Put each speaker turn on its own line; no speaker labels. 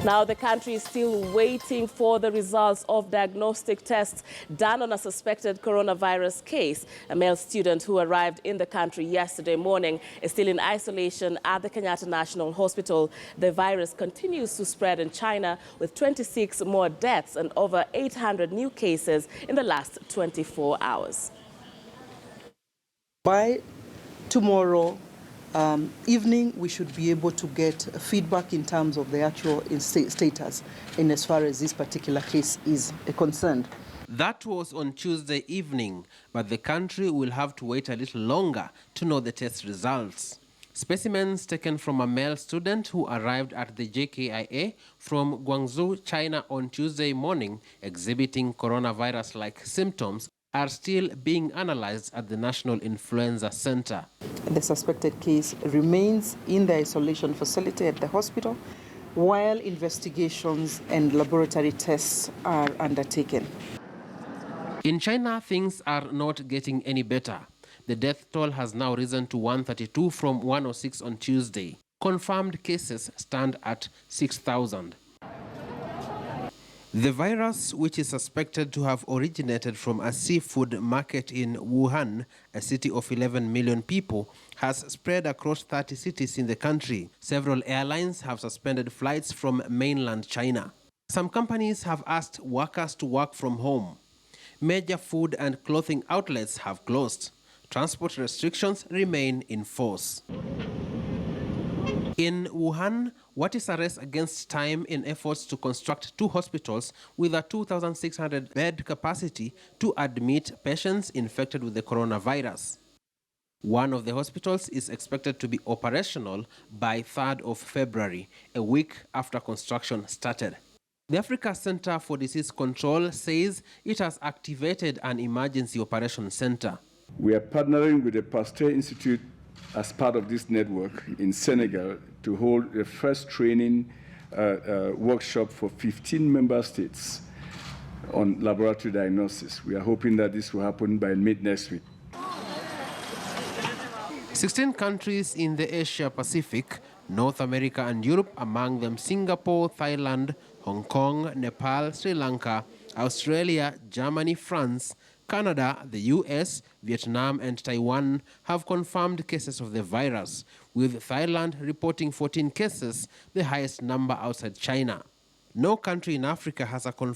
Now, the country is still waiting for the results of diagnostic tests done on a suspected coronavirus case. A male student who arrived in the country yesterday morning is still in isolation at the Kenyatta National Hospital. The virus continues to spread in China, with 26 more deaths and over 800 new cases in the last 24 hours.
By tomorrow evening, we should be able to get feedback in terms of the actual status in as far as this particular case is concerned.
That was on Tuesday evening, but the country will have to wait a little longer to know the test results. Specimens taken from a male student who arrived at the JKIA from Guangzhou, China on Tuesday morning, exhibiting coronavirus-like symptoms, are still being analyzed at the National Influenza Center.
The suspected case remains in the isolation facility at the hospital, while investigations and laboratory tests are undertaken.
In China, things are not getting any better. The death toll has now risen to 132 from 106 on Tuesday. Confirmed cases stand at 6,000. The virus, which is suspected to have originated from a seafood market in Wuhan, a city of 11 million people, has spread across 30 cities in the country. Several airlines have suspended flights from mainland China. Some companies have asked workers to work from home. Major food and clothing outlets have closed. Transport restrictions remain in force. In Wuhan, what is a race against time in efforts to construct 2 hospitals with a 2,600 bed capacity to admit patients infected with the coronavirus. One of the hospitals is expected to be operational by 3rd of February, a week after construction started. The Africa Center for Disease Control says it has activated an emergency operations center.
We are partnering with the Pasteur Institute as part of this network in Senegal to hold the first training workshop for 15 member states on laboratory diagnosis. We are hoping that this will happen by mid-next week.
16 countries in the Asia-Pacific, North America and Europe, among them Singapore, Thailand, Hong Kong, Nepal, Sri Lanka, Australia, Germany, France, Canada, the US, Vietnam and Taiwan have confirmed cases of the virus, with Thailand reporting 14 cases, the highest number outside China. No country in Africa has a confirmed